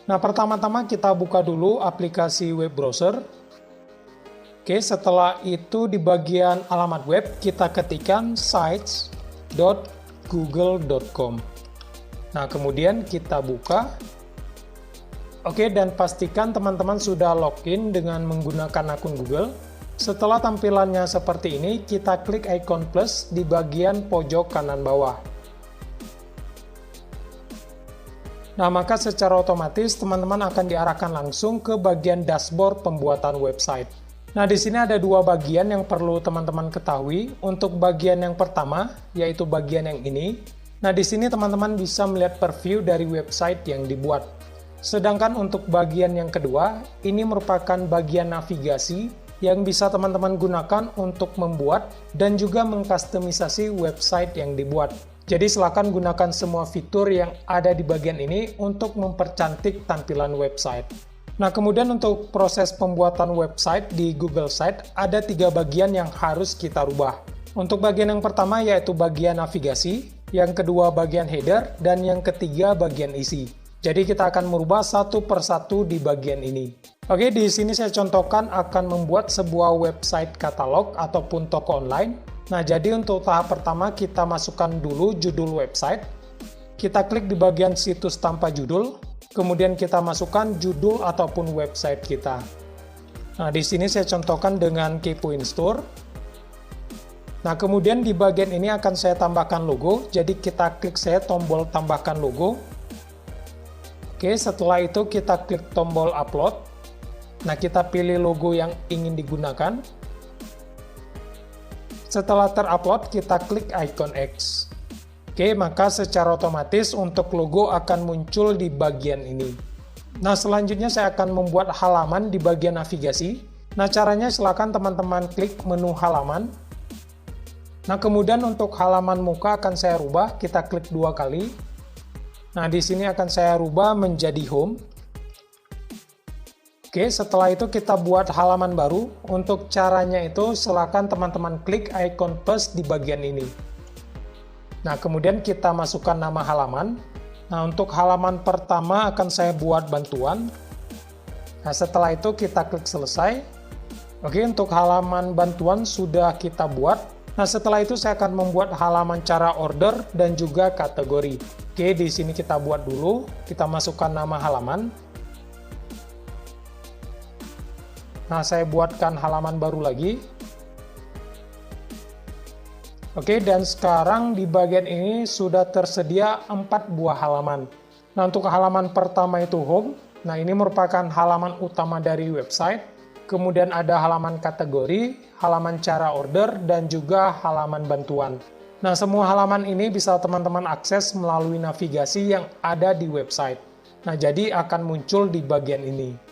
Nah, pertama-tama kita buka dulu aplikasi web browser. Oke, setelah itu di bagian alamat web kita ketikkan sites.google.com. Nah, kemudian kita buka. Oke, dan pastikan teman-teman sudah login dengan menggunakan akun Google. Setelah tampilannya seperti ini, kita klik icon plus di bagian pojok kanan bawah. Nah, maka secara otomatis teman-teman akan diarahkan langsung ke bagian dashboard pembuatan website. Nah, di sini ada dua bagian yang perlu teman-teman ketahui. Untuk bagian yang pertama, yaitu bagian yang ini. Nah, di sini teman-teman bisa melihat preview dari website yang dibuat. Sedangkan untuk bagian yang kedua, ini merupakan bagian navigasi yang bisa teman-teman gunakan untuk membuat dan juga mengkustomisasi website yang dibuat. Jadi silakan gunakan semua fitur yang ada di bagian ini untuk mempercantik tampilan website. Nah, kemudian untuk proses pembuatan website di Google Site, ada 3 bagian yang harus kita rubah. Untuk bagian yang pertama yaitu bagian navigasi, yang kedua bagian header, dan yang ketiga bagian isi. Jadi kita akan merubah satu persatu di bagian ini. Oke, di sini saya contohkan akan membuat sebuah website katalog ataupun toko online. Nah, jadi untuk tahap pertama kita masukkan dulu judul website. Kita klik di bagian situs tanpa judul, kemudian kita masukkan judul ataupun website kita. Nah, di sini saya contohkan dengan Kepoin Store. Nah, kemudian di bagian ini akan saya tambahkan logo, jadi kita klik saja tombol tambahkan logo. Oke, setelah itu kita klik tombol upload. Nah, kita pilih logo yang ingin digunakan. Setelah terupload, kita klik icon X. Oke, maka secara otomatis untuk logo akan muncul di bagian ini. Nah, selanjutnya saya akan membuat halaman di bagian navigasi. Nah, caranya silakan teman-teman klik menu halaman. Nah, kemudian untuk halaman muka akan saya rubah, kita klik 2 kali. Nah, di sini akan saya rubah menjadi home. Oke, setelah itu kita buat halaman baru. Untuk caranya itu silakan teman-teman klik icon plus di bagian ini. Nah, kemudian kita masukkan nama halaman. Nah, untuk halaman pertama akan saya buat bantuan. Nah, setelah itu kita klik selesai. Oke, untuk halaman bantuan sudah kita buat. Nah, setelah itu saya akan membuat halaman cara order dan juga kategori. Oke, di sini kita buat dulu. Kita masukkan nama halaman. Nah, saya buatkan halaman baru lagi. Oke, dan sekarang di bagian ini sudah tersedia 4 buah halaman. Nah, untuk halaman pertama itu home. Nah, ini merupakan halaman utama dari website. Kemudian ada halaman kategori, halaman cara order, dan juga halaman bantuan. Nah, semua halaman ini bisa teman-teman akses melalui navigasi yang ada di website. Nah, jadi akan muncul di bagian ini.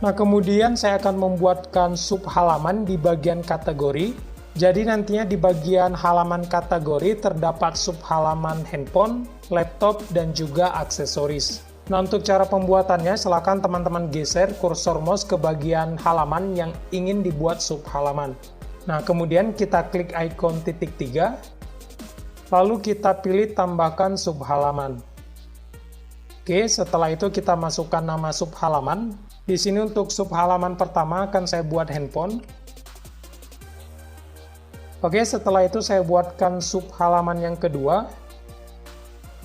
Nah, kemudian saya akan membuatkan sub halaman di bagian kategori. Jadi nantinya di bagian halaman kategori terdapat sub halaman handphone, laptop, dan juga aksesoris. Nah, untuk cara pembuatannya, silakan teman-teman geser kursor mouse ke bagian halaman yang ingin dibuat sub halaman. Nah, kemudian kita klik ikon titik 3, lalu kita pilih tambahkan sub halaman. Oke, setelah itu kita masukkan nama sub halaman. Di sini untuk sub halaman pertama akan saya buat handphone. Oke, setelah itu saya buatkan sub halaman yang kedua.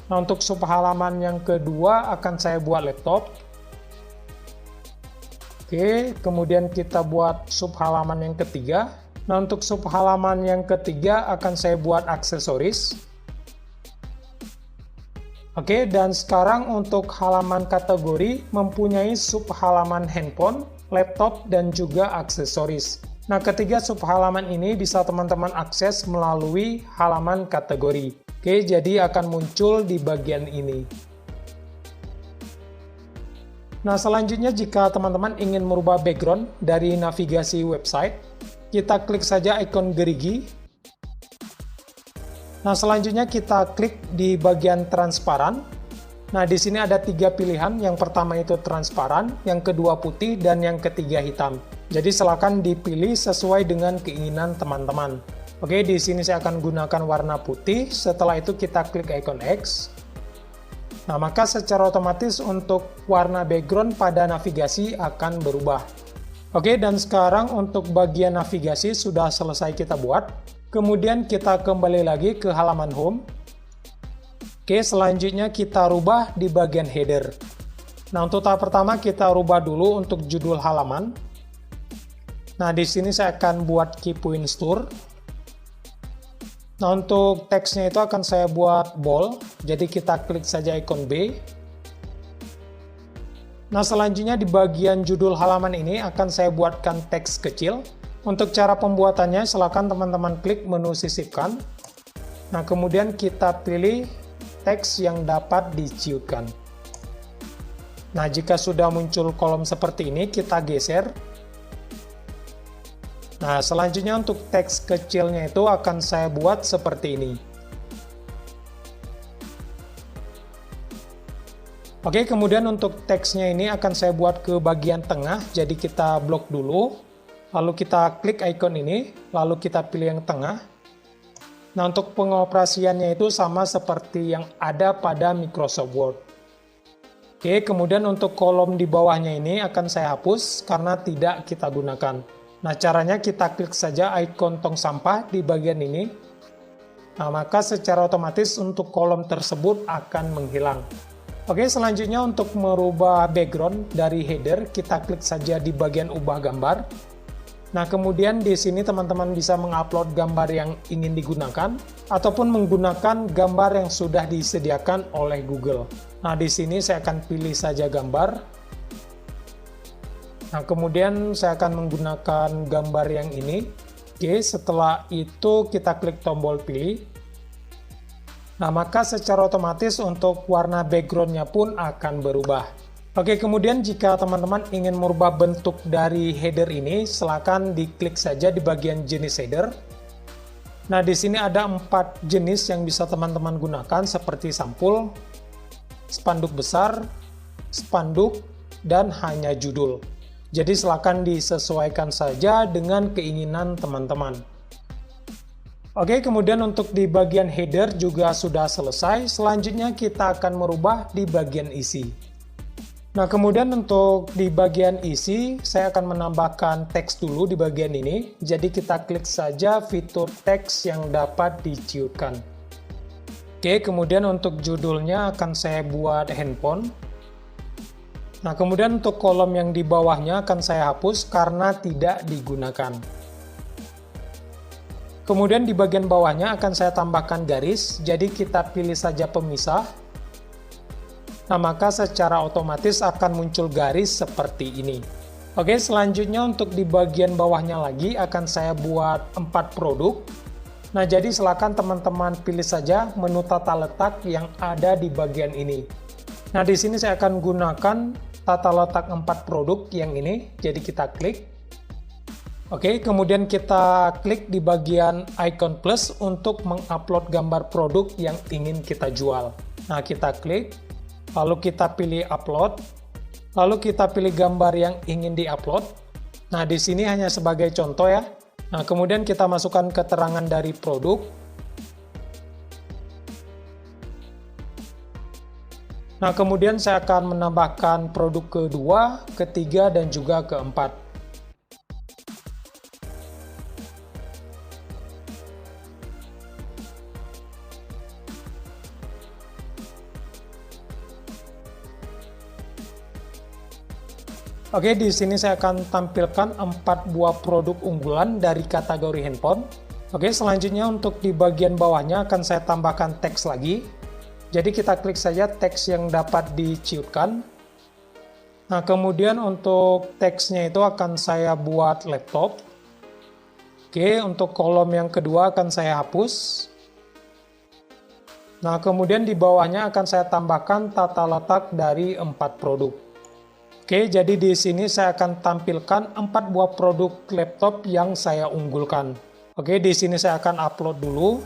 Nah, untuk sub halaman yang kedua akan saya buat laptop. Oke, kemudian kita buat sub halaman yang ketiga. Nah, untuk sub halaman yang ketiga akan saya buat aksesoris. Oke, dan sekarang untuk halaman kategori mempunyai sub halaman handphone, laptop, dan juga aksesoris. Nah, ketiga sub halaman ini bisa teman-teman akses melalui halaman kategori. Oke, jadi akan muncul di bagian ini. Nah, selanjutnya jika teman-teman ingin merubah background dari navigasi website, kita klik saja ikon gerigi. Nah, selanjutnya kita klik di bagian transparan. Nah, di sini ada 3 pilihan. Yang pertama itu transparan, yang kedua putih, dan yang ketiga hitam. Jadi silakan dipilih sesuai dengan keinginan teman-teman. Oke, di sini saya akan gunakan warna putih. Setelah itu kita klik ikon X. Nah, maka secara otomatis untuk warna background pada navigasi akan berubah. Oke, dan sekarang untuk bagian navigasi sudah selesai kita buat. Kemudian kita kembali lagi ke halaman home. Oke, selanjutnya kita rubah di bagian header. Nah, untuk tahap pertama kita rubah dulu untuk judul halaman. Nah, di sini saya akan buat key point store. Nah, untuk teksnya itu akan saya buat bold, jadi kita klik saja ikon B. Nah, selanjutnya di bagian judul halaman ini akan saya buatkan teks kecil. Untuk cara pembuatannya, silakan teman-teman klik menu sisipkan. Nah, kemudian kita pilih teks yang dapat diciutkan. Nah, jika sudah muncul kolom seperti ini, kita geser. Nah, selanjutnya untuk teks kecilnya itu akan saya buat seperti ini. Oke, kemudian untuk teksnya ini akan saya buat ke bagian tengah, jadi kita blok dulu. Lalu kita klik icon ini, lalu kita pilih yang tengah. Nah, untuk pengoperasiannya itu sama seperti yang ada pada Microsoft Word. Oke, kemudian untuk kolom di bawahnya ini akan saya hapus karena tidak kita gunakan. Nah, caranya kita klik saja ikon tong sampah di bagian ini. Nah, maka secara otomatis untuk kolom tersebut akan menghilang. Oke, selanjutnya untuk merubah background dari header, kita klik saja di bagian ubah gambar. Nah, kemudian di sini teman-teman bisa mengupload gambar yang ingin digunakan, ataupun menggunakan gambar yang sudah disediakan oleh Google. Nah, di sini saya akan pilih saja gambar. Nah, kemudian saya akan menggunakan gambar yang ini. Oke, setelah itu kita klik tombol pilih. Nah, maka secara otomatis untuk warna backgroundnya pun akan berubah. Oke, kemudian jika teman-teman ingin merubah bentuk dari header ini, silakan diklik saja di bagian jenis header. Nah, di sini ada 4 jenis yang bisa teman-teman gunakan seperti sampul, spanduk besar, spanduk, dan hanya judul. Jadi silakan disesuaikan saja dengan keinginan teman-teman. Oke, kemudian untuk di bagian header juga sudah selesai. Selanjutnya kita akan merubah di bagian isi. Nah, kemudian untuk di bagian isi, saya akan menambahkan teks dulu di bagian ini. Jadi kita klik saja fitur teks yang dapat diciutkan. Oke, kemudian untuk judulnya akan saya buat handphone. Nah, kemudian untuk kolom yang di bawahnya akan saya hapus karena tidak digunakan. Kemudian di bagian bawahnya akan saya tambahkan garis, jadi kita pilih saja pemisah. Nah, maka secara otomatis akan muncul garis seperti ini. Oke, selanjutnya untuk di bagian bawahnya lagi akan saya buat 4 produk. Nah, jadi silakan teman-teman pilih saja menu tata letak yang ada di bagian ini. Nah, di sini saya akan gunakan tata letak 4 produk yang ini, jadi kita klik. Oke, kemudian kita klik di bagian icon plus untuk mengupload gambar produk yang ingin kita jual. Nah, kita klik, lalu kita pilih upload, lalu kita pilih gambar yang ingin diupload. Nah, di sini hanya sebagai contoh ya. Nah, kemudian kita masukkan keterangan dari produk. Nah, kemudian saya akan menambahkan produk kedua, ketiga, dan juga keempat. Oke, di sini saya akan tampilkan 4 buah produk unggulan dari kategori handphone. Oke, selanjutnya untuk di bagian bawahnya akan saya tambahkan teks lagi. Jadi kita klik saja teks yang dapat diciutkan. Nah, kemudian untuk teksnya itu akan saya buat laptop. Oke, untuk kolom yang kedua akan saya hapus. Nah, kemudian di bawahnya akan saya tambahkan tata letak dari 4 produk. Oke, jadi di sini saya akan tampilkan 4 buah produk laptop yang saya unggulkan. Oke, di sini saya akan upload dulu.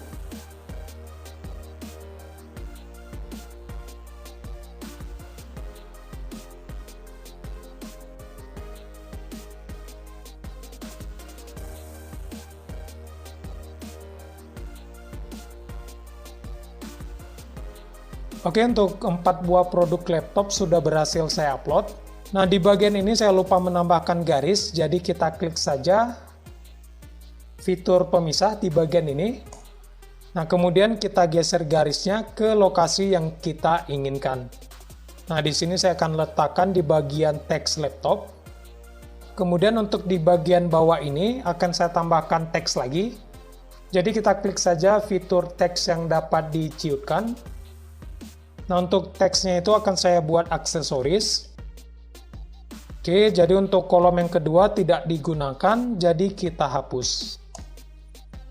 Oke, untuk 4 buah produk laptop sudah berhasil saya upload. Nah, di bagian ini saya lupa menambahkan garis, jadi kita klik saja fitur pemisah di bagian ini. Nah, kemudian kita geser garisnya ke lokasi yang kita inginkan. Nah, di sini saya akan letakkan di bagian teks laptop. Kemudian untuk di bagian bawah ini akan saya tambahkan teks lagi. Jadi kita klik saja fitur teks yang dapat diciutkan. Nah, untuk teksnya itu akan saya buat aksesoris. Oke, jadi untuk kolom yang kedua tidak digunakan, jadi kita hapus.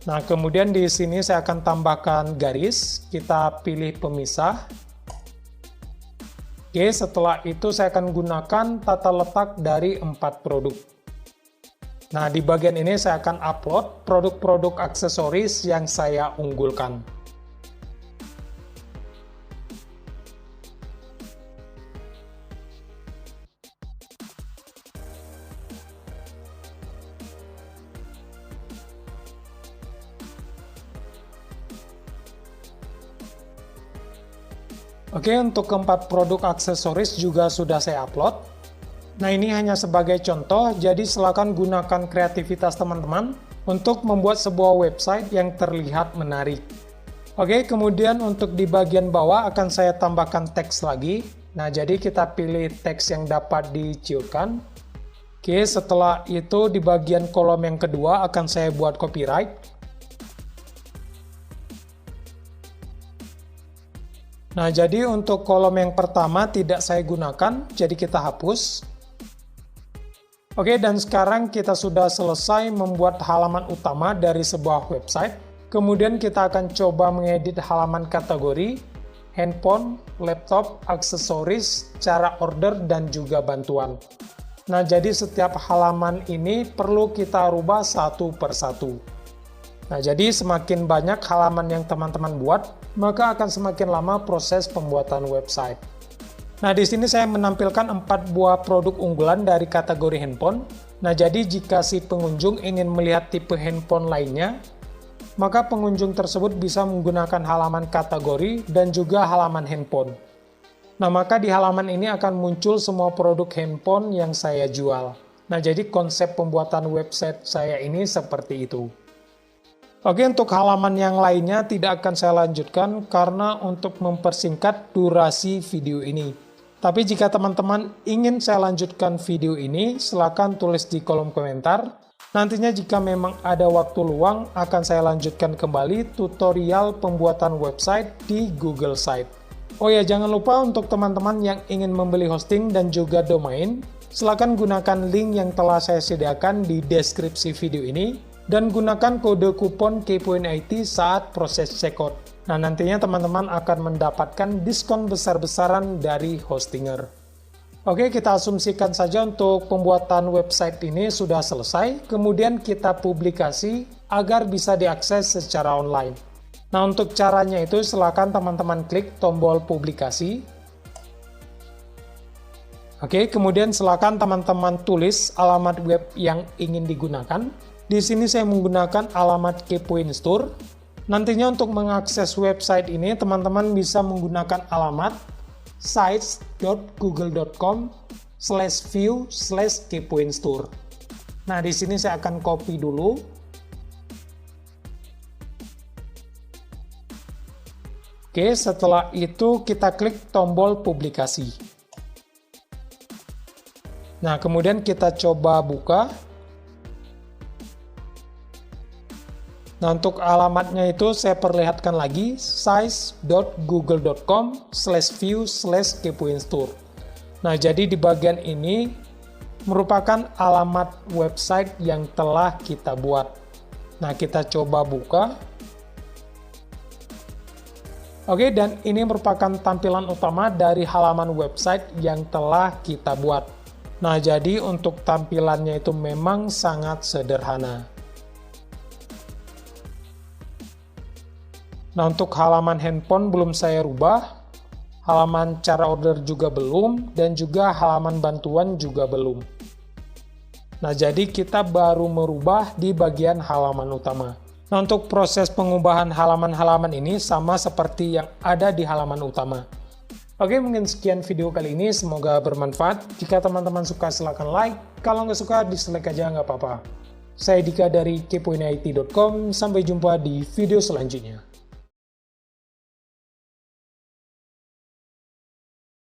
Nah, kemudian di sini saya akan tambahkan garis. Kita pilih pemisah. Oke, setelah itu saya akan gunakan tata letak dari 4 produk. Nah, di bagian ini saya akan upload produk-produk aksesoris yang saya unggulkan. Oke, untuk keempat produk aksesoris juga sudah saya upload. Nah, ini hanya sebagai contoh, jadi silakan gunakan kreativitas teman-teman untuk membuat sebuah website yang terlihat menarik. Oke, kemudian untuk di bagian bawah akan saya tambahkan teks lagi. Nah, jadi kita pilih teks yang dapat diciutkan. Oke, setelah itu di bagian kolom yang kedua akan saya buat copyright. Nah, jadi untuk kolom yang pertama tidak saya gunakan, jadi kita hapus. Oke, dan sekarang kita sudah selesai membuat halaman utama dari sebuah website. Kemudian kita akan coba mengedit halaman kategori, handphone, laptop, aksesoris, cara order, dan juga bantuan. Nah, jadi setiap halaman ini perlu kita rubah satu persatu. Nah, jadi semakin banyak halaman yang teman-teman buat, maka akan semakin lama proses pembuatan website. Nah, di sini saya menampilkan 4 buah produk unggulan dari kategori handphone. Nah, jadi jika si pengunjung ingin melihat tipe handphone lainnya, maka pengunjung tersebut bisa menggunakan halaman kategori dan juga halaman handphone. Nah, maka di halaman ini akan muncul semua produk handphone yang saya jual. Nah, jadi konsep pembuatan website saya ini seperti itu. Oke, untuk halaman yang lainnya tidak akan saya lanjutkan karena untuk mempersingkat durasi video ini. Tapi jika teman-teman ingin saya lanjutkan video ini, silakan tulis di kolom komentar. Nantinya jika memang ada waktu luang, akan saya lanjutkan kembali tutorial pembuatan website di Google Site. Oh ya, jangan lupa untuk teman-teman yang ingin membeli hosting dan juga domain, silakan gunakan link yang telah saya sediakan di deskripsi video ini. Dan gunakan kode kupon Kepoin IT saat proses checkout. Nah, nantinya teman-teman akan mendapatkan diskon besar-besaran dari Hostinger. Oke, kita asumsikan saja untuk pembuatan website ini sudah selesai, kemudian kita publikasi agar bisa diakses secara online. Nah, untuk caranya itu silakan teman-teman klik tombol publikasi. Oke, kemudian silakan teman-teman tulis alamat web yang ingin digunakan. Di sini saya menggunakan alamat Kepoin Store. Nantinya untuk mengakses website ini, teman-teman bisa menggunakan alamat sites.google.com/view/kepoinstore. Nah, di sini saya akan copy dulu. Oke, setelah itu kita klik tombol publikasi. Nah, kemudian kita coba buka. Nah, untuk alamatnya itu saya perlihatkan lagi, sites.google.com/view/kepoinstore. Nah, jadi di bagian ini merupakan alamat website yang telah kita buat. Nah, kita coba buka. Oke, dan ini merupakan tampilan utama dari halaman website yang telah kita buat. Nah, jadi untuk tampilannya itu memang sangat sederhana. Nah, untuk halaman handphone belum saya rubah, halaman cara order juga belum, dan juga halaman bantuan juga belum. Nah, jadi kita baru merubah di bagian halaman utama. Nah, untuk proses pengubahan halaman-halaman ini sama seperti yang ada di halaman utama. Oke, mungkin sekian video kali ini, semoga bermanfaat. Jika teman-teman suka silahkan like, kalau nggak suka dislike aja nggak apa-apa. Saya Dika dari kepoinit.com, sampai jumpa di video selanjutnya.